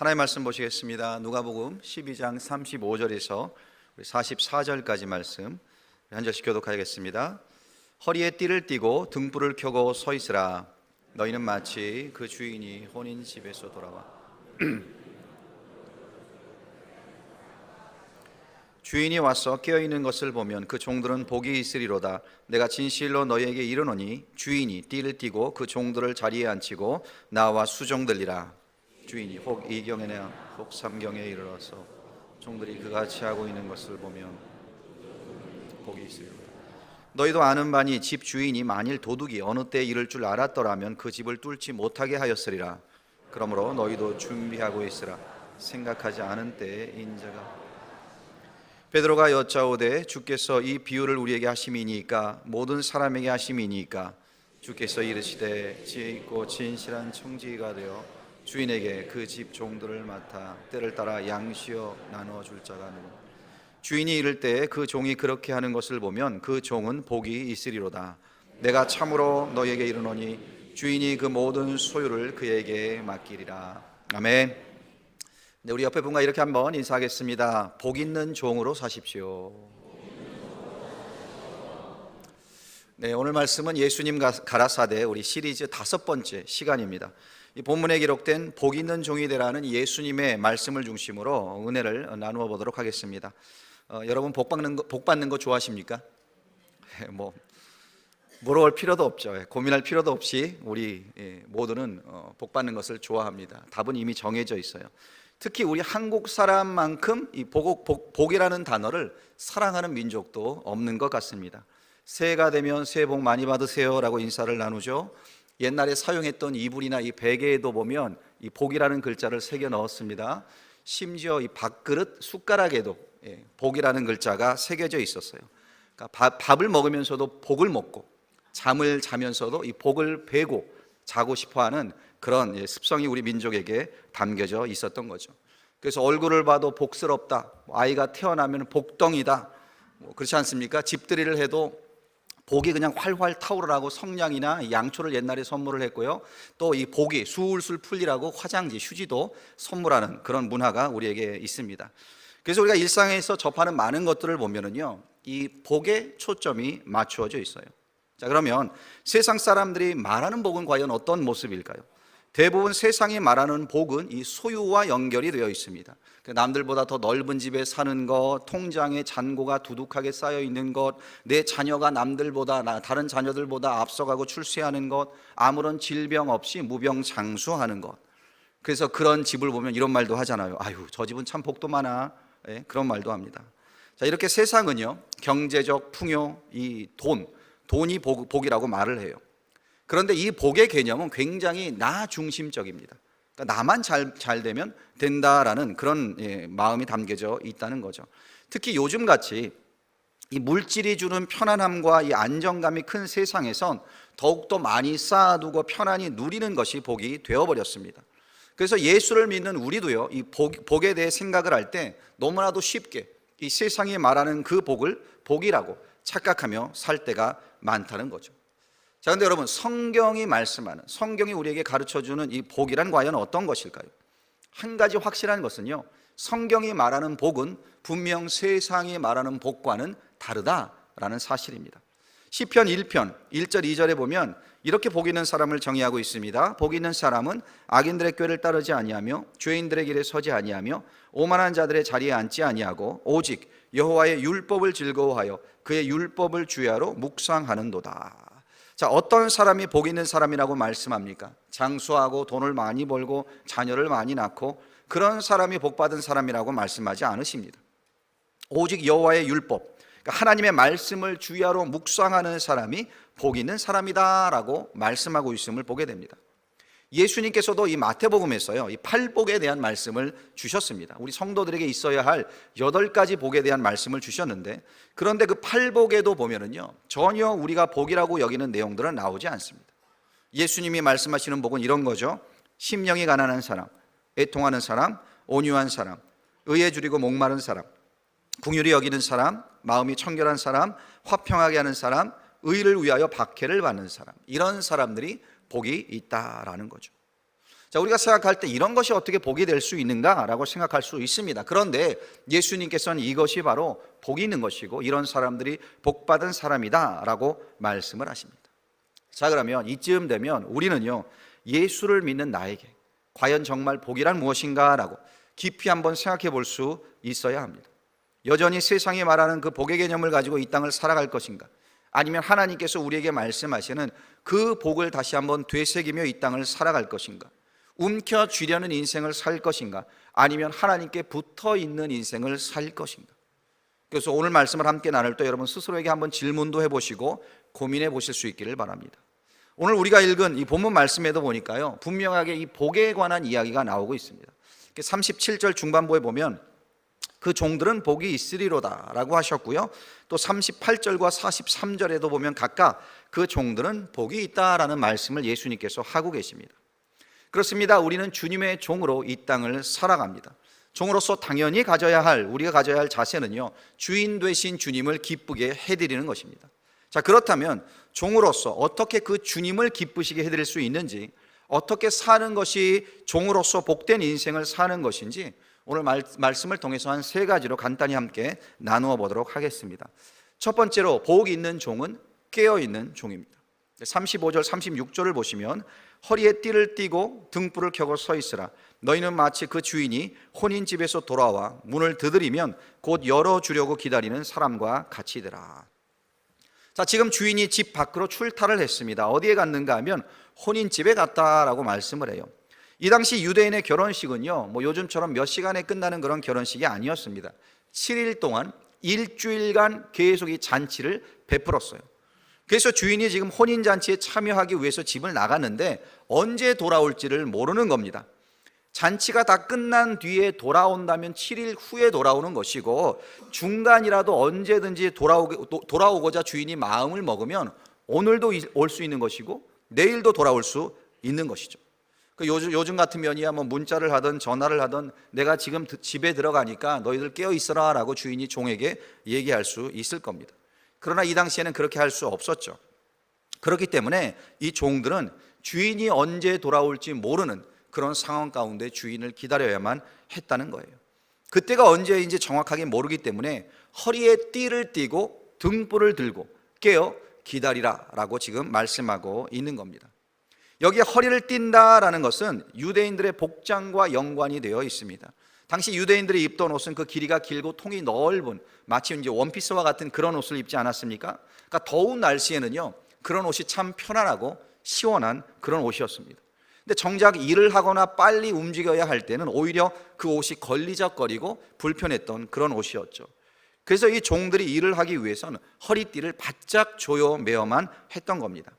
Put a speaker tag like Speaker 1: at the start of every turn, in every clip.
Speaker 1: 하나님의 말씀 보시겠습니다. 누가복음 12장 35절에서 44절까지 말씀 한 절씩 교독하겠습니다. 허리에 띠를 띠고 등불을 켜고 서 있으라. 너희는 마치 그 주인이 혼인 집에서 돌아와 주인이 와서 깨어있는 것을 보면 그 종들은 복이 있으리로다. 내가 진실로 너희에게 이르노니 주인이 띠를 띠고 그 종들을 자리에 앉히고 나와 수종들리라. 주인이 혹 이경에나 혹 삼경에 이르러서 종들이 그같이 하고 있는 것을 보면 복이 있으리로다. 너희도 아는 바니 집 주인이 만일 도둑이 어느 때에 이를 줄 알았더라면 그 집을 뚫지 못하게 하였으리라. 그러므로 너희도 준비하고 있으라. 생각하지 않은 때에 인자가. 베드로가 여짜오되 주께서 이 비유를 우리에게 하심이니까 모든 사람에게 하심이니까 주께서 이르시되 지혜 있고 진실한 청지기가 되어 주인에게 그 집 종들을 맡아 때를 따라 양시어 나누어 줄 자가 누구냐. 주인이 이를 때 그 종이 그렇게 하는 것을 보면 그 종은 복이 있으리로다. 내가 참으로 너희에게 이르노니 주인이 그 모든 소유를 그에게 맡기리라. 아멘. 네, 우리 옆에 분과 이렇게 한번 인사하겠습니다. 복 있는 종으로 사십시오. 네, 오늘 말씀은 예수님 가라사대 우리 시리즈 5번째 시간입니다. 이 본문에 기록된 복 있는 종이 되라는 예수님의 말씀을 중심으로 은혜를 나누어 보도록 하겠습니다. 여러분 복 받는 거 좋아하십니까? 물어볼 필요도 없죠. 고민할 필요도 없이 우리 모두는 복 받는 것을 좋아합니다. 답은 이미 정해져 있어요. 특히 우리 한국 사람만큼 이 복이라는 단어를 사랑하는 민족도 없는 것 같습니다. 새해가 되면 새해 복 많이 받으세요 라고 인사를 나누죠. 옛날에 사용했던 이불이나 이 베개에도 보면 이 복이라는 글자를 새겨 넣었습니다. 심지어 이 밥그릇 숟가락에도 복이라는 글자가 새겨져 있었어요. 그러니까 밥을 먹으면서도 복을 먹고 잠을 자면서도 이 복을 베고 자고 싶어하는 그런 습성이 우리 민족에게 담겨져 있었던 거죠. 그래서 얼굴을 봐도 복스럽다, 아이가 태어나면 복덩이다, 그렇지 않습니까? 집들이를 해도 복이 그냥 활활 타오르라고 성냥이나 양초를 옛날에 선물을 했고요. 또 이 복이 술술 풀리라고 화장지, 휴지도 선물하는 그런 문화가 우리에게 있습니다. 그래서 우리가 일상에서 접하는 많은 것들을 보면은요, 이 복에 초점이 맞추어져 있어요. 자, 그러면 세상 사람들이 말하는 복은 과연 어떤 모습일까요? 대부분 세상이 말하는 복은 이 소유와 연결이 되어 있습니다. 남들보다 더 넓은 집에 사는 것, 통장에 잔고가 두둑하게 쌓여 있는 것, 내 자녀가 남들보다 다른 자녀들보다 앞서가고 출세하는 것, 아무런 질병 없이 무병장수하는 것. 그래서 그런 집을 보면 이런 말도 하잖아요. 아유, 저 집은 참 복도 많아. 그런 말도 합니다. 자, 이렇게 세상은요, 경제적 풍요, 이 돈이 복이라고 말을 해요. 그런데 이 복의 개념은 굉장히 나 중심적입니다. 그러니까 나만 잘 되면 된다라는 그런 마음이 담겨져 있다는 거죠. 특히 요즘같이 이 물질이 주는 편안함과 이 안정감이 큰 세상에선 더욱더 많이 쌓아두고 편안히 누리는 것이 복이 되어버렸습니다. 그래서 예수를 믿는 우리도요, 이 복에 대해 생각을 할 때 너무나도 쉽게 이 세상이 말하는 그 복을 복이라고 착각하며 살 때가 많다는 거죠. 자, 근데 여러분, 성경이 우리에게 가르쳐주는 이 복이란 과연 어떤 것일까요? 한 가지 확실한 것은요, 성경이 말하는 복은 분명 세상이 말하는 복과는 다르다라는 사실입니다. 시편 1편 1절 2절에 보면 이렇게 복 있는 사람을 정의하고 있습니다. 복 있는 사람은 악인들의 꾀를 따르지 아니하며 죄인들의 길에 서지 아니하며 오만한 자들의 자리에 앉지 아니하고 오직 여호와의 율법을 즐거워하여 그의 율법을 주야로 묵상하는도다. 자, 어떤 사람이 복 있는 사람이라고 말씀합니까? 장수하고 돈을 많이 벌고 자녀를 많이 낳고 그런 사람이 복 받은 사람이라고 말씀하지 않으십니다. 오직 여호와의 율법, 그러니까 하나님의 말씀을 주야로 묵상하는 사람이 복 있는 사람이다라고 말씀하고 있음을 보게 됩니다. 예수님께서도 이 마태복음에서요, 이 8복에 대한 말씀을 주셨습니다. 우리 성도들에게 있어야 할 8가지 복에 대한 말씀을 주셨는데, 그런데 그 8복에도 보면은요, 전혀 우리가 복이라고 여기는 내용들은 나오지 않습니다. 예수님이 말씀하시는 복은 이런 거죠. 심령이 가난한 사람, 애통하는 사람, 온유한 사람, 의에 줄이고 목마른 사람, 긍휼히 여기는 사람, 마음이 청결한 사람, 화평하게 하는 사람, 의를 위하여 박해를 받는 사람, 이런 사람들이 복이 있다라는 거죠. 자, 우리가 생각할 때 이런 것이 어떻게 복이 될 수 있는가라고 생각할 수 있습니다. 그런데 예수님께서는 이것이 바로 복이 있는 것이고 이런 사람들이 복받은 사람이다라고 말씀을 하십니다. 자, 그러면 이쯤 되면 우리는요, 예수를 믿는 나에게 과연 정말 복이란 무엇인가라고 깊이 한번 생각해 볼 수 있어야 합니다. 여전히 세상이 말하는 그 복의 개념을 가지고 이 땅을 살아갈 것인가, 아니면 하나님께서 우리에게 말씀하시는 그 복을 다시 한번 되새기며 이 땅을 살아갈 것인가, 움켜쥐려는 인생을 살 것인가, 아니면 하나님께 붙어 있는 인생을 살 것인가. 그래서 오늘 말씀을 함께 나눌 때 여러분 스스로에게 한번 질문도 해보시고 고민해 보실 수 있기를 바랍니다. 오늘 우리가 읽은 이 본문 말씀에도 보니까요, 분명하게 이 복에 관한 이야기가 나오고 있습니다. 37절 중반부에 보면 그 종들은 복이 있으리로다 라고 하셨고요, 또 38절과 43절에도 보면 각각 그 종들은 복이 있다라는 말씀을 예수님께서 하고 계십니다. 그렇습니다. 우리는 주님의 종으로 이 땅을 살아갑니다. 종으로서 당연히 우리가 가져야 할 자세는요, 주인 되신 주님을 기쁘게 해드리는 것입니다. 자, 그렇다면 종으로서 어떻게 그 주님을 기쁘시게 해드릴 수 있는지, 어떻게 사는 것이 종으로서 복된 인생을 사는 것인지 오늘 말씀을 통해서 한 세 가지로 간단히 함께 나누어 보도록 하겠습니다. 첫 번째로 복이 있는 종은 깨어있는 종입니다. 35절 36절을 보시면 허리에 띠를 띠고 등불을 켜고 서 있으라. 너희는 마치 그 주인이 혼인집에서 돌아와 문을 두드리면 곧 열어주려고 기다리는 사람과 같이되라. 자, 지금 주인이 집 밖으로 출타를 했습니다. 어디에 갔는가 하면 혼인집에 갔다라고 말씀을 해요. 이 당시 유대인의 결혼식은요, 뭐 요즘처럼 몇 시간에 끝나는 그런 결혼식이 아니었습니다. 7일 동안 일주일간 계속 이 잔치를 베풀었어요. 그래서 주인이 지금 혼인잔치에 참여하기 위해서 집을 나갔는데 언제 돌아올지를 모르는 겁니다. 잔치가 다 끝난 뒤에 돌아온다면 7일 후에 돌아오는 것이고, 중간이라도 언제든지 돌아오고자 주인이 마음을 먹으면 오늘도 올 수 있는 것이고 내일도 돌아올 수 있는 것이죠. 요즘 같으면이야 뭐 문자를 하든 전화를 하든 내가 지금 집에 들어가니까 너희들 깨어 있어라 라고 주인이 종에게 얘기할 수 있을 겁니다. 그러나 이 당시에는 그렇게 할 수 없었죠. 그렇기 때문에 이 종들은 주인이 언제 돌아올지 모르는 그런 상황 가운데 주인을 기다려야만 했다는 거예요. 그때가 언제인지 정확하게 모르기 때문에 허리에 띠를 띠고 등불을 들고 깨어 기다리라 라고 지금 말씀하고 있는 겁니다. 여기에 허리를 띈다라는 것은 유대인들의 복장과 연관이 되어 있습니다. 당시 유대인들이 입던 옷은 그 길이가 길고 통이 넓은 마치 이제 원피스와 같은 그런 옷을 입지 않았습니까? 그러니까 더운 날씨에는요, 그런 옷이 참 편안하고 시원한 그런 옷이었습니다. 근데 정작 일을 하거나 빨리 움직여야 할 때는 오히려 그 옷이 걸리적거리고 불편했던 그런 옷이었죠. 그래서 이 종들이 일을 하기 위해서는 허리띠를 바짝 조여 매어만 했던 겁니다.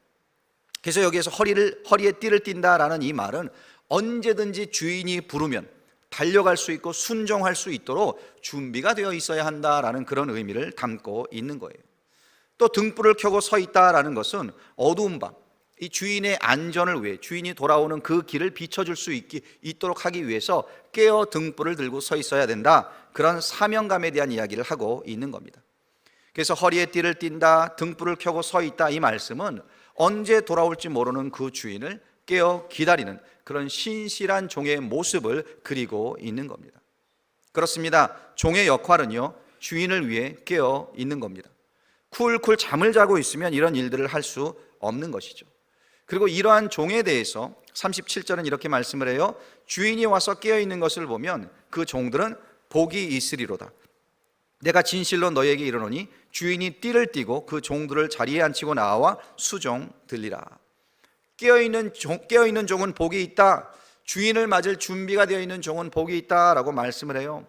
Speaker 1: 그래서 여기에서 허리에 띠를 띈다라는 이 말은 언제든지 주인이 부르면 달려갈 수 있고 순종할 수 있도록 준비가 되어 있어야 한다라는 그런 의미를 담고 있는 거예요. 또 등불을 켜고 서 있다라는 것은 어두운 밤, 이 주인의 안전을 위해, 주인이 돌아오는 그 길을 비춰줄 수 있도록 하기 위해서 깨어 등불을 들고 서 있어야 된다, 그런 사명감에 대한 이야기를 하고 있는 겁니다. 그래서 허리에 띠를 띈다, 등불을 켜고 서 있다, 이 말씀은 언제 돌아올지 모르는 그 주인을 깨어 기다리는 그런 신실한 종의 모습을 그리고 있는 겁니다. 그렇습니다. 종의 역할은요, 주인을 위해 깨어 있는 겁니다. 쿨쿨 잠을 자고 있으면 이런 일들을 할 수 없는 것이죠. 그리고 이러한 종에 대해서 37절은 이렇게 말씀을 해요. 주인이 와서 깨어 있는 것을 보면 그 종들은 복이 있으리로다. 내가 진실로 너희에게 이르노니 주인이 띠를 띠고 그 종들을 자리에 앉히고 나와 수종 들리라. 깨어있는 종은 복이 있다. 주인을 맞을 준비가 되어 있는 종은 복이 있다라고 말씀을 해요.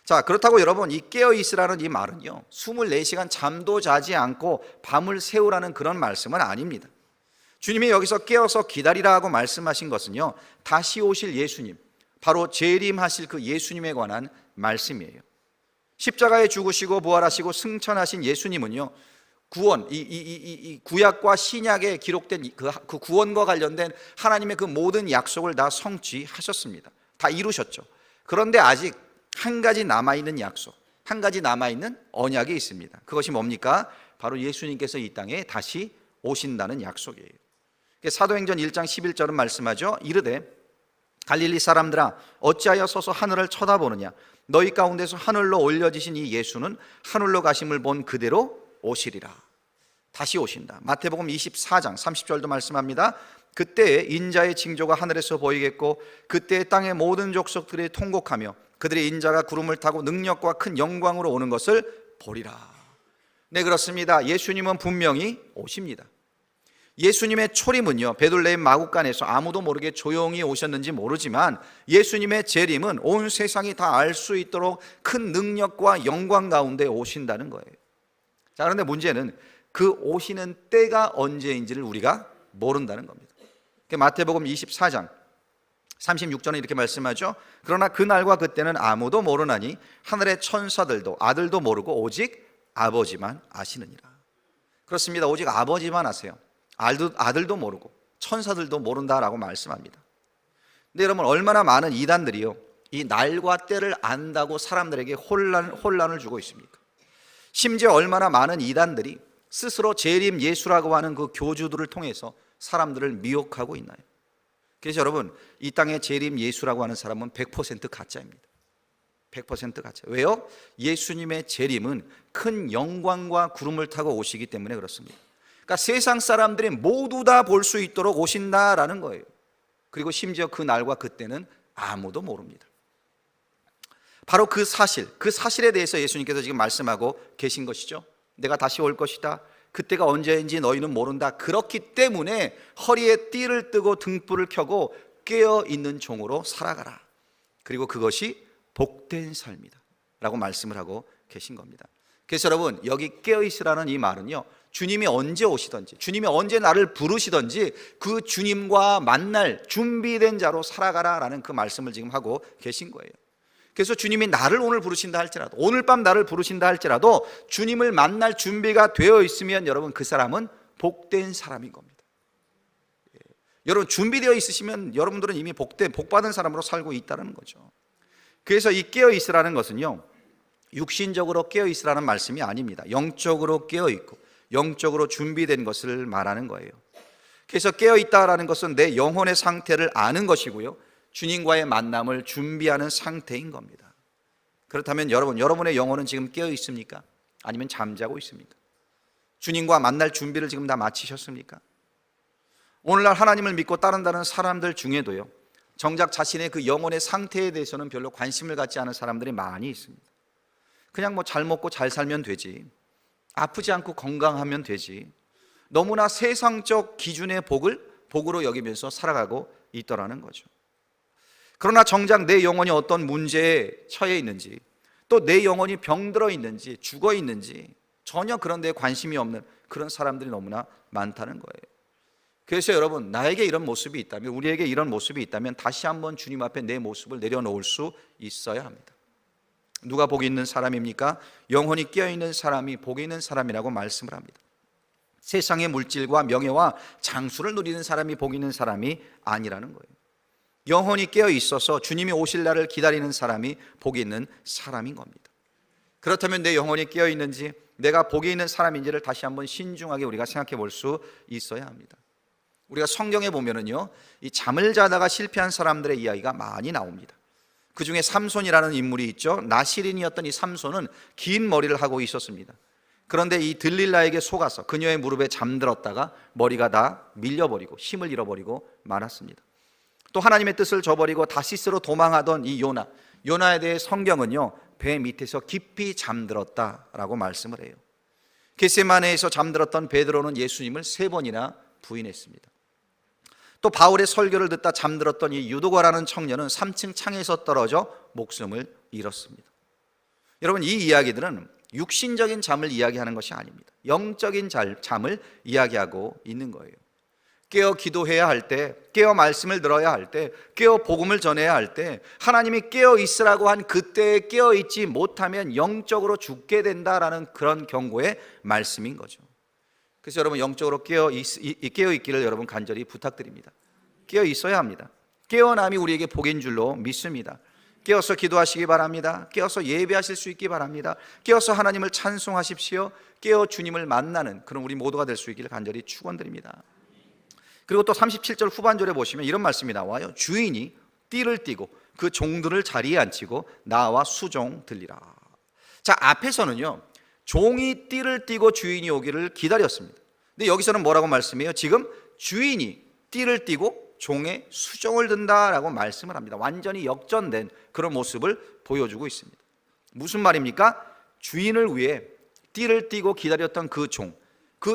Speaker 1: 자, 그렇다고 여러분, 이 깨어있으라는 이 말은요, 24시간 잠도 자지 않고 밤을 새우라는 그런 말씀은 아닙니다. 주님이 여기서 깨어서 기다리라고 말씀하신 것은요, 다시 오실 예수님, 바로 재림하실 그 예수님에 관한 말씀이에요. 십자가에 죽으시고 부활하시고 승천하신 예수님은요, 구원, 이 구약과 신약에 기록된 그 구원과 관련된 하나님의 그 모든 약속을 다 성취하셨습니다. 다 이루셨죠. 그런데 아직 한 가지 남아있는 약속, 한 가지 남아있는 언약이 있습니다. 그것이 뭡니까? 바로 예수님께서 이 땅에 다시 오신다는 약속이에요. 사도행전 1장 11절은 말씀하죠. 이르되 갈릴리 사람들아, 어찌하여 서서 하늘을 쳐다보느냐? 너희 가운데서 하늘로 올려지신 이 예수는 하늘로 가심을 본 그대로 오시리라. 다시 오신다. 마태복음 24장 30절도 말씀합니다. 그때에 인자의 징조가 하늘에서 보이겠고 그때에 땅의 모든 족속들이 통곡하며 그들의 인자가 구름을 타고 능력과 큰 영광으로 오는 것을 보리라. 네, 그렇습니다. 예수님은 분명히 오십니다. 예수님의 초림은요, 베들레헴 마구간에서 아무도 모르게 조용히 오셨는지 모르지만 예수님의 재림은 온 세상이 다 알 수 있도록 큰 능력과 영광 가운데 오신다는 거예요. 자, 그런데 문제는 그 오시는 때가 언제인지를 우리가 모른다는 겁니다. 마태복음 24장 36절은 이렇게 말씀하죠. 그러나 그날과 그때는 아무도 모르나니 하늘의 천사들도 아들도 모르고 오직 아버지만 아시느니라. 그렇습니다. 오직 아버지만 아세요. 아들도 모르고 천사들도 모른다라고 말씀합니다. 근데 여러분, 얼마나 많은 이단들이요, 이 날과 때를 안다고 사람들에게 혼란을 주고 있습니까? 심지어 얼마나 많은 이단들이 스스로 재림 예수라고 하는 그 교주들을 통해서 사람들을 미혹하고 있나요? 그래서 여러분, 이 땅에 재림 예수라고 하는 사람은 100% 가짜입니다. 100% 가짜. 왜요? 예수님의 재림은 큰 영광과 구름을 타고 오시기 때문에 그렇습니다. 그러니까 세상 사람들이 모두 다 볼 수 있도록 오신다라는 거예요. 그리고 심지어 그 날과 그때는 아무도 모릅니다. 바로 그 사실에 대해서 예수님께서 지금 말씀하고 계신 것이죠. 내가 다시 올 것이다. 그때가 언제인지 너희는 모른다. 그렇기 때문에 허리에 띠를 뜨고 등불을 켜고 깨어있는 종으로 살아가라. 그리고 그것이 복된 삶이다 라고 말씀을 하고 계신 겁니다. 그래서 여러분, 여기 깨어있으라는 이 말은요, 주님이 언제 오시든지, 주님이 언제 나를 부르시든지 그 주님과 만날 준비된 자로 살아가라 라는 그 말씀을 지금 하고 계신 거예요. 그래서 주님이 나를 오늘 부르신다 할지라도, 오늘 밤 나를 부르신다 할지라도 주님을 만날 준비가 되어 있으면 여러분, 그 사람은 복된 사람인 겁니다. 여러분, 준비되어 있으시면 여러분들은 이미 복받은 사람으로 살고 있다는 거죠. 그래서 이 깨어있으라는 것은요, 육신적으로 깨어있으라는 말씀이 아닙니다. 영적으로 깨어있고 영적으로 준비된 것을 말하는 거예요. 그래서 깨어있다라는 것은 내 영혼의 상태를 아는 것이고요, 주님과의 만남을 준비하는 상태인 겁니다. 그렇다면 여러분의 영혼은 지금 깨어있습니까? 아니면 잠자고 있습니까? 주님과 만날 준비를 지금 다 마치셨습니까? 오늘날 하나님을 믿고 따른다는 사람들 중에도요, 정작 자신의 그 영혼의 상태에 대해서는 별로 관심을 갖지 않은 사람들이 많이 있습니다. 그냥 뭐 잘 먹고 잘 살면 되지, 아프지 않고 건강하면 되지, 너무나 세상적 기준의 복으로 여기면서 살아가고 있더라는 거죠. 그러나 정작 내 영혼이 어떤 문제에 처해 있는지, 또 내 영혼이 병들어 있는지 죽어 있는지 전혀 그런 데에 관심이 없는 그런 사람들이 너무나 많다는 거예요. 그래서 여러분, 나에게 이런 모습이 있다면, 우리에게 이런 모습이 있다면 다시 한번 주님 앞에 내 모습을 내려놓을 수 있어야 합니다. 누가 복이 있는 사람입니까? 영혼이 깨어있는 사람이 복이 있는 사람이라고 말씀을 합니다. 세상의 물질과 명예와 장수를 누리는 사람이 복이 있는 사람이 아니라는 거예요. 영혼이 깨어 있어서 주님이 오실 날을 기다리는 사람이 복이 있는 사람인 겁니다. 그렇다면 내 영혼이 깨어 있는지, 내가 복이 있는 사람인지를 다시 한번 신중하게 우리가 생각해 볼 수 있어야 합니다. 우리가 성경에 보면은요, 이 잠을 자다가 실패한 사람들의 이야기가 많이 나옵니다. 그 중에 삼손이라는 인물이 있죠. 나시린이었던 이 삼손은 긴 머리를 하고 있었습니다. 그런데 이 들릴라에게 속아서 그녀의 무릎에 잠들었다가 머리가 다 밀려버리고 힘을 잃어버리고 말았습니다. 또 하나님의 뜻을 저버리고 다시스로 도망하던 이 요나에 대해 성경은요, 배 밑에서 깊이 잠들었다라고 말씀을 해요. 겟세마네에서 잠들었던 베드로는 예수님을 3번이나 부인했습니다. 또 바울의 설교를 듣다 잠들었던 이 유도가라는 청년은 3층 창에서 떨어져 목숨을 잃었습니다. 여러분, 이 이야기들은 육신적인 잠을 이야기하는 것이 아닙니다. 영적인 잠을 이야기하고 있는 거예요. 깨어 기도해야 할 때, 깨어 말씀을 들어야 할 때, 깨어 복음을 전해야 할 때, 하나님이 깨어 있으라고 한 그때에 깨어 있지 못하면 영적으로 죽게 된다라는 그런 경고의 말씀인 거죠. 그래서 여러분, 영적으로 깨어 있기를 여러분 간절히 부탁드립니다. 깨어 있어야 합니다. 깨어남이 우리에게 복인 줄로 믿습니다. 깨어서 기도하시기 바랍니다. 깨어서 예배하실 수 있기 바랍니다. 깨어서 하나님을 찬송하십시오. 깨어 주님을 만나는 그런 우리 모두가 될 수 있기를 간절히 축원드립니다. 그리고 또 37절 후반절에 보시면 이런 말씀이 나와요. 주인이 띠를 띠고 그 종들을 자리에 앉히고 나와 수종 들리라. 자, 앞에서는요 종이 띠를 띠고 주인이 오기를 기다렸습니다. 근데 여기서는 뭐라고 말씀해요? 지금 주인이 띠를 띠고 종의 수종을 든다라고 말씀을 합니다. 완전히 역전된 그런 모습을 보여주고 있습니다. 무슨 말입니까? 주인을 위해 띠를 띠고 기다렸던 그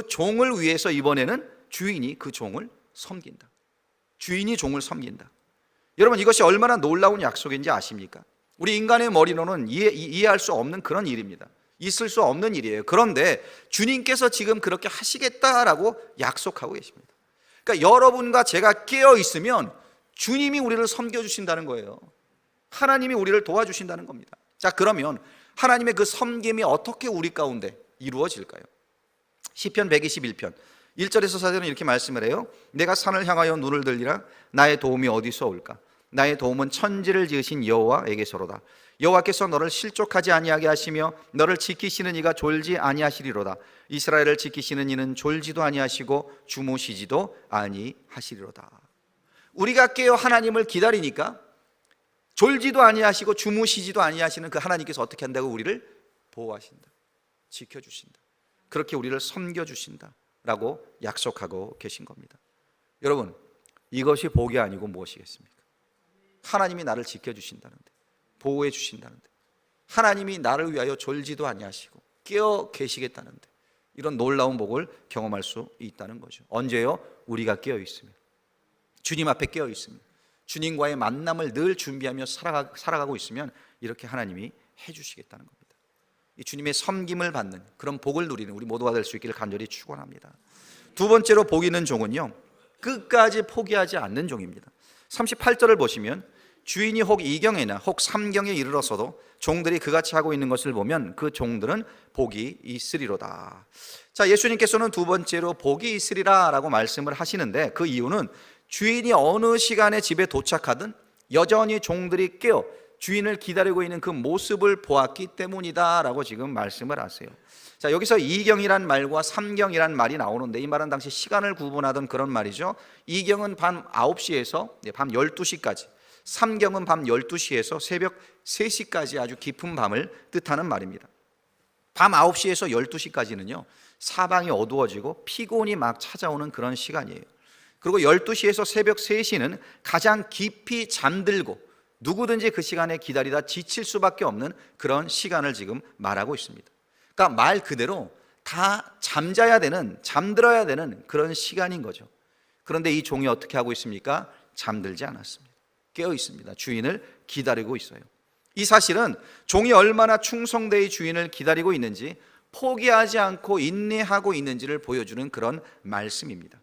Speaker 1: 종을 위해서 이번에는 주인이 그 종을 섬긴다. 주인이 종을 섬긴다. 여러분, 이것이 얼마나 놀라운 약속인지 아십니까? 우리 인간의 머리로는 이해할 수 없는 그런 일입니다. 있을 수 없는 일이에요. 그런데 주님께서 지금 그렇게 하시겠다라고 약속하고 계십니다. 그러니까 여러분과 제가 깨어 있으면 주님이 우리를 섬겨주신다는 거예요. 하나님이 우리를 도와주신다는 겁니다. 자, 그러면 하나님의 그 섬김이 어떻게 우리 가운데 이루어질까요? 시편 121편 1절에서 4절은 이렇게 말씀을 해요. 내가 산을 향하여 눈을 들리라. 나의 도움이 어디서 올까? 나의 도움은 천지를 지으신 여호와에게서로다. 여호와께서 너를 실족하지 아니하게 하시며 너를 지키시는 이가 졸지 아니하시리로다. 이스라엘을 지키시는 이는 졸지도 아니하시고 주무시지도 아니하시리로다. 우리가 깨어 하나님을 기다리니까 졸지도 아니하시고 주무시지도 아니하시는 그 하나님께서 어떻게 한다고? 우리를 보호하신다, 지켜주신다, 그렇게 우리를 섬겨주신다 라고 약속하고 계신 겁니다. 여러분, 이것이 복이 아니고 무엇이겠습니까? 하나님이 나를 지켜주신다는데, 보호해 주신다는데, 하나님이 나를 위하여 졸지도 아니하시고 깨어 계시겠다는데, 이런 놀라운 복을 경험할 수 있다는 거죠. 언제요? 우리가 깨어 있으면, 주님 앞에 깨어 있으면, 주님과의 만남을 늘 준비하며 살아가고 있으면 이렇게 하나님이 해주시겠다는 겁니다. 이 주님의 섬김을 받는 그런 복을 누리는 우리 모두가 될 수 있기를 간절히 축원합니다. 두 번째로 복 있는 종은요, 끝까지 포기하지 않는 종입니다. 38절을 보시면 주인이 혹 2경이나 혹 3경에 이르러서도 종들이 그같이 하고 있는 것을 보면 그 종들은 복이 있으리로다. 자, 예수님께서는 두 번째로 복이 있으리라 라고 말씀을 하시는데, 그 이유는 주인이 어느 시간에 집에 도착하든 여전히 종들이 깨어 주인을 기다리고 있는 그 모습을 보았기 때문이다 라고 지금 말씀을 하세요. 자, 여기서 2경이란 말과 3경이란 말이 나오는데, 이 말은 당시 시간을 구분하던 그런 말이죠. 2경은 밤 9시에서 밤 12시까지, 3경은 밤 12시에서 새벽 3시까지 아주 깊은 밤을 뜻하는 말입니다. 밤 9시에서 12시까지는요 사방이 어두워지고 피곤이 막 찾아오는 그런 시간이에요. 그리고 12시에서 새벽 3시는 가장 깊이 잠들고 누구든지 그 시간에 기다리다 지칠 수밖에 없는 그런 시간을 지금 말하고 있습니다. 그러니까 말 그대로 다 잠들어야 되는 그런 시간인 거죠. 그런데 이 종이 어떻게 하고 있습니까? 잠들지 않았습니다. 깨어 있습니다. 주인을 기다리고 있어요. 이 사실은 종이 얼마나 충성되이 주인을 기다리고 있는지, 포기하지 않고 인내하고 있는지를 보여주는 그런 말씀입니다.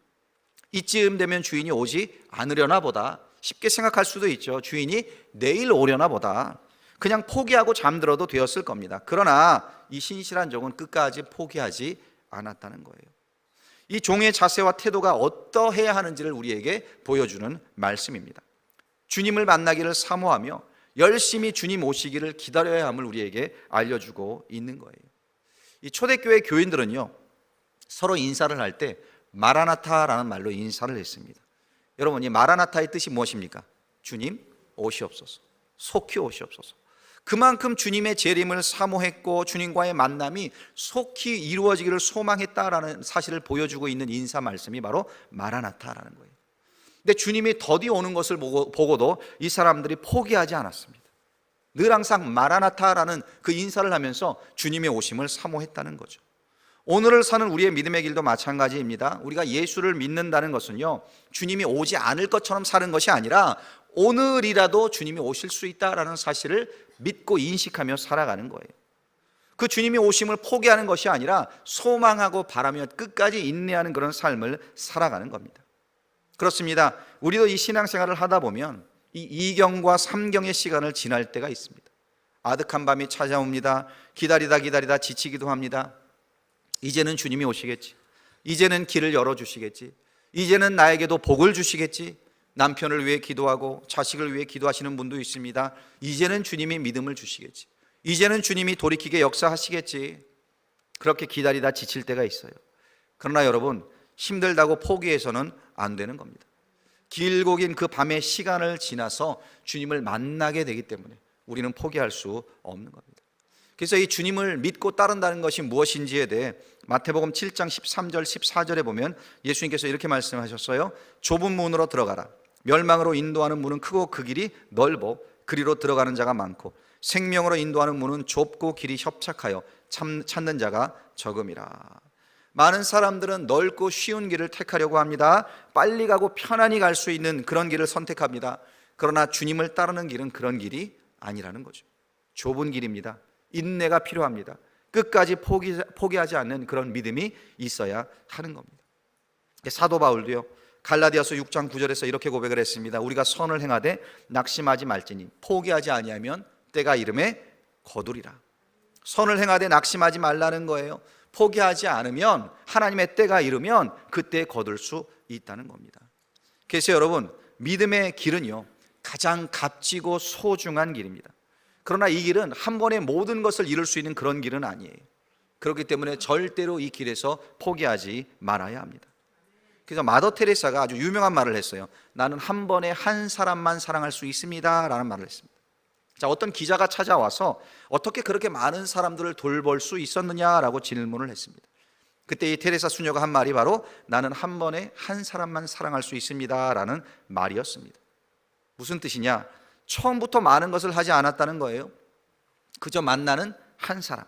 Speaker 1: 이쯤 되면 주인이 오지 않으려나 보다, 쉽게 생각할 수도 있죠. 주인이 내일 오려나 보다, 그냥 포기하고 잠들어도 되었을 겁니다. 그러나 이 신실한 종은 끝까지 포기하지 않았다는 거예요. 이 종의 자세와 태도가 어떠해야 하는지를 우리에게 보여주는 말씀입니다. 주님을 만나기를 사모하며 열심히 주님 오시기를 기다려야 함을 우리에게 알려주고 있는 거예요. 이 초대교회 교인들은요 서로 인사를 할 때 마라나타라는 말로 인사를 했습니다. 여러분, 이 마라나타의 뜻이 무엇입니까? 주님 오시옵소서, 속히 오시옵소서. 그만큼 주님의 재림을 사모했고 주님과의 만남이 속히 이루어지기를 소망했다라는 사실을 보여주고 있는 인사 말씀이 바로 마라나타라는 거예요. 근데 주님이 더디 오는 것을 보고도 이 사람들이 포기하지 않았습니다. 늘 항상 마라나타라는 그 인사를 하면서 주님의 오심을 사모했다는 거죠. 오늘을 사는 우리의 믿음의 길도 마찬가지입니다. 우리가 예수를 믿는다는 것은요 주님이 오지 않을 것처럼 사는 것이 아니라 오늘이라도 주님이 오실 수 있다라는 사실을 믿고 인식하며 살아가는 거예요. 그 주님이 오심을 포기하는 것이 아니라 소망하고 바라며 끝까지 인내하는 그런 삶을 살아가는 겁니다. 그렇습니다. 우리도 이 신앙생활을 하다 보면 이 2경과 3경의 시간을 지날 때가 있습니다. 아득한 밤이 찾아옵니다. 기다리다 지치기도 합니다. 이제는 주님이 오시겠지, 이제는 길을 열어주시겠지, 이제는 나에게도 복을 주시겠지. 남편을 위해 기도하고 자식을 위해 기도하시는 분도 있습니다. 이제는 주님이 믿음을 주시겠지, 이제는 주님이 돌이키게 역사하시겠지. 그렇게 기다리다 지칠 때가 있어요. 그러나 여러분, 힘들다고 포기해서는 안 되는 겁니다. 길고 긴 그 밤의 시간을 지나서 주님을 만나게 되기 때문에 우리는 포기할 수 없는 겁니다. 그래서 이 주님을 믿고 따른다는 것이 무엇인지에 대해 마태복음 7장 13절 14절에 보면 예수님께서 이렇게 말씀하셨어요. 좁은 문으로 들어가라. 멸망으로 인도하는 문은 크고 그 길이 넓어 그리로 들어가는 자가 많고 생명으로 인도하는 문은 좁고 길이 협착하여 찾는 자가 적음이라. 많은 사람들은 넓고 쉬운 길을 택하려고 합니다. 빨리 가고 편안히 갈 수 있는 그런 길을 선택합니다. 그러나 주님을 따르는 길은 그런 길이 아니라는 거죠. 좁은 길입니다. 인내가 필요합니다. 끝까지 포기하지 않는 그런 믿음이 있어야 하는 겁니다. 사도 바울도요, 갈라디아서 6장 9절에서 이렇게 고백을 했습니다. 우리가 선을 행하되 낙심하지 말지니 포기하지 아니하면 때가 이름에 거두리라. 선을 행하되 낙심하지 말라는 거예요. 포기하지 않으면 하나님의 때가 이르면 그때 거둘 수 있다는 겁니다. 그래서 여러분, 믿음의 길은요 가장 값지고 소중한 길입니다. 그러나 이 길은 한 번에 모든 것을 이룰 수 있는 그런 길은 아니에요. 그렇기 때문에 절대로 이 길에서 포기하지 말아야 합니다. 그래서 마더 테레사가 아주 유명한 말을 했어요. 나는 한 번에 한 사람만 사랑할 수 있습니다 라는 말을 했습니다. 자, 어떤 기자가 찾아와서 어떻게 그렇게 많은 사람들을 돌볼 수 있었느냐라고 질문을 했습니다. 그때 이 테레사 수녀가 한 말이 바로 나는 한 번에 한 사람만 사랑할 수 있습니다 라는 말이었습니다. 무슨 뜻이냐? 처음부터 많은 것을 하지 않았다는 거예요. 그저 만나는 한 사람,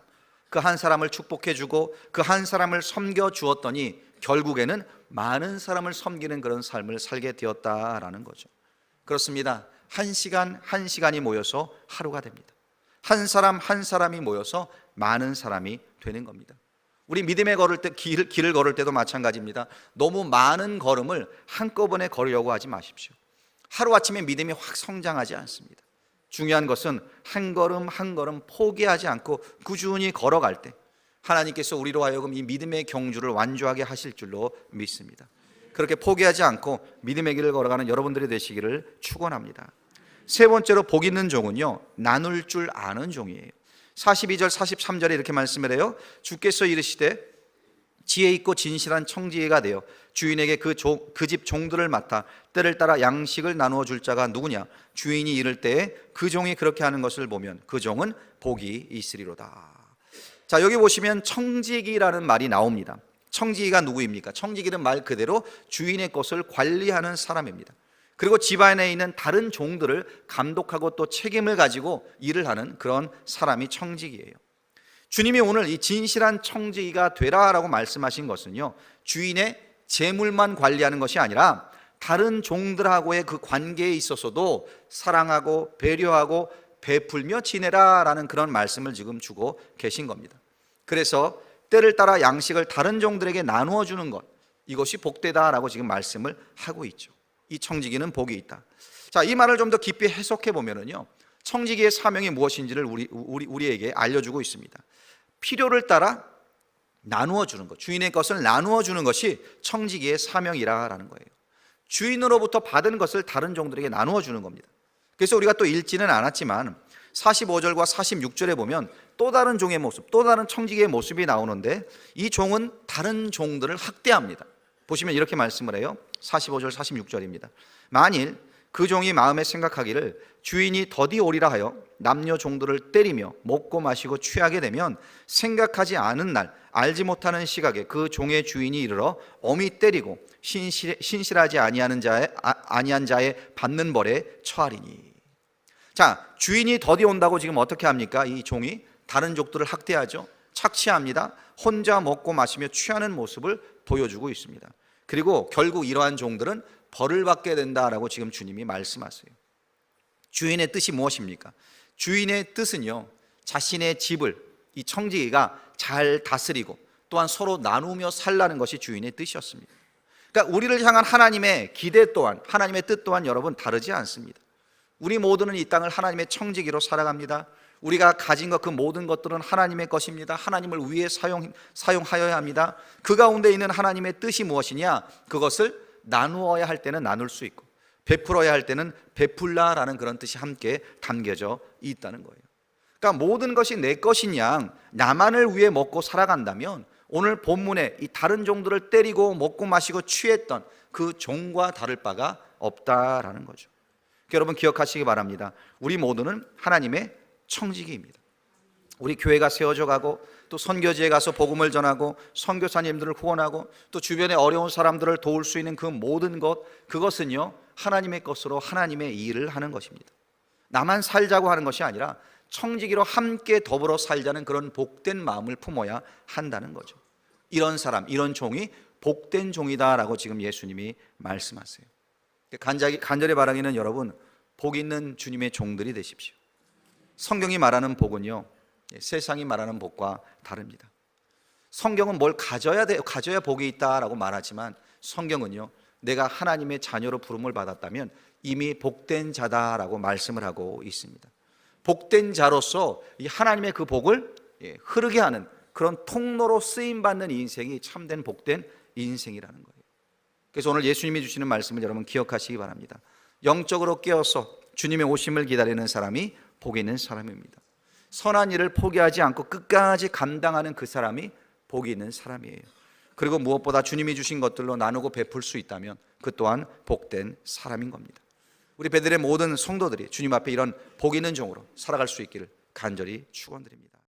Speaker 1: 그 한 사람을 축복해주고 그 한 사람을 섬겨주었더니 결국에는 많은 사람을 섬기는 그런 삶을 살게 되었다라는 거죠. 그렇습니다. 한 시간 한 시간이 모여서 하루가 됩니다. 한 사람 한 사람이 모여서 많은 사람이 되는 겁니다. 우리 믿음에 걸을 때 길을 걸을 때도 마찬가지입니다. 너무 많은 걸음을 한꺼번에 걸으려고 하지 마십시오. 하루아침에 믿음이 확 성장하지 않습니다. 중요한 것은 한 걸음 한 걸음 포기하지 않고 꾸준히 걸어갈 때 하나님께서 우리로 하여금 이 믿음의 경주를 완주하게 하실 줄로 믿습니다. 그렇게 포기하지 않고 믿음의 길을 걸어가는 여러분들이 되시기를 축원합니다. 세 번째로 복 있는 종은요 나눌 줄 아는 종이에요. 42절 43절에 이렇게 말씀을 해요. 주께서 이르시되 지혜 있고 진실한 청지기가 되어 주인에게 그 집 종들을 맡아 때를 따라 양식을 나누어 줄 자가 누구냐? 주인이 이를 때에 그 종이 그렇게 하는 것을 보면 그 종은 복이 있으리로다. 자, 여기 보시면 청지기라는 말이 나옵니다. 청지기가 누구입니까? 청지기는 말 그대로 주인의 것을 관리하는 사람입니다. 그리고 집안에 있는 다른 종들을 감독하고 또 책임을 가지고 일을 하는 그런 사람이 청지기예요. 주님이 오늘 이 진실한 청지기가 되라라고 말씀하신 것은요 주인의 재물만 관리하는 것이 아니라 다른 종들하고의 그 관계에 있어서도 사랑하고 배려하고 베풀며 지내라라는 그런 말씀을 지금 주고 계신 겁니다. 그래서 때를 따라 양식을 다른 종들에게 나누어 주는 것, 이것이 복되다라고 지금 말씀을 하고 있죠. 이 청지기는 복이 있다. 자, 이 말을 좀 더 깊이 해석해 보면은요 청지기의 사명이 무엇인지를 우리에게 알려주고 있습니다. 필요를 따라 나누어 주는 것, 주인의 것을 나누어 주는 것이 청지기의 사명이라는 거예요. 주인으로부터 받은 것을 다른 종들에게 나누어 주는 겁니다. 그래서 우리가 또 읽지는 않았지만 45절과 46절에 보면 또 다른 종의 모습, 또 다른 청지기의 모습이 나오는데 이 종은 다른 종들을 학대합니다. 보시면 이렇게 말씀을 해요. 45절 46절입니다. 만일 그 종이 마음에 생각하기를 주인이 더디 오리라 하여 남녀 종들을 때리며 먹고 마시고 취하게 되면 생각하지 않은 날 알지 못하는 시각에 그 종의 주인이 이르러 엄히 때리고 신실하지 아니한 자의 받는 벌에 처하리니. 자, 주인이 더디 온다고 지금 어떻게 합니까? 이 종이 다른 종들을 학대하죠. 착취합니다. 혼자 먹고 마시며 취하는 모습을 보여주고 있습니다. 그리고 결국 이러한 종들은 벌을 받게 된다라고 지금 주님이 말씀하세요. 주인의 뜻이 무엇입니까? 주인의 뜻은요 자신의 집을 이 청지기가 잘 다스리고 또한 서로 나누며 살라는 것이 주인의 뜻이었습니다. 그러니까 우리를 향한 하나님의 기대 또한, 하나님의 뜻 또한 여러분 다르지 않습니다. 우리 모두는 이 땅을 하나님의 청지기로 살아갑니다. 우리가 가진 것 그 모든 것들은 하나님의 것입니다. 하나님을 위해 사용하여야 합니다. 그 가운데 있는 하나님의 뜻이 무엇이냐? 그것을 나누어야 할 때는 나눌 수 있고 베풀어야 할 때는 베풀라라는 그런 뜻이 함께 담겨져 있다는 거예요. 그러니까 모든 것이 내 것인 양 나만을 위해 먹고 살아간다면 오늘 본문에 이 다른 종들을 때리고 먹고 마시고 취했던 그 종과 다를 바가 없다라는 거죠. 여러분 기억하시기 바랍니다. 우리 모두는 하나님의 청지기입니다. 우리 교회가 세워져 가고 또 선교지에 가서 복음을 전하고 선교사님들을 후원하고 또 주변에 어려운 사람들을 도울 수 있는 그 모든 것, 그것은요 하나님의 것으로 하나님의 일을 하는 것입니다. 나만 살자고 하는 것이 아니라 청지기로 함께 더불어 살자는 그런 복된 마음을 품어야 한다는 거죠. 이런 사람, 이런 종이 복된 종이다라고 지금 예수님이 말씀하세요. 간절히 바라기는 여러분, 복 있는 주님의 종들이 되십시오. 성경이 말하는 복은요 세상이 말하는 복과 다릅니다. 성경은 뭘 가져야 복이 있다라고 말하지만 성경은요 내가 하나님의 자녀로 부름을 받았다면 이미 복된 자다라고 말씀을 하고 있습니다. 복된 자로서 이 하나님의 그 복을 흐르게 하는 그런 통로로 쓰임받는 인생이 참된 복된 인생이라는 거예요. 그래서 오늘 예수님이 주시는 말씀을 여러분 기억하시기 바랍니다. 영적으로 깨어서 주님의 오심을 기다리는 사람이 복 있는 사람입니다. 선한 일을 포기하지 않고 끝까지 감당하는 그 사람이 복이 있는 사람이에요. 그리고 무엇보다 주님이 주신 것들로 나누고 베풀 수 있다면 그 또한 복된 사람인 겁니다. 우리 베들의 모든 성도들이 주님 앞에 이런 복 있는 종으로 살아갈 수 있기를 간절히 축원드립니다.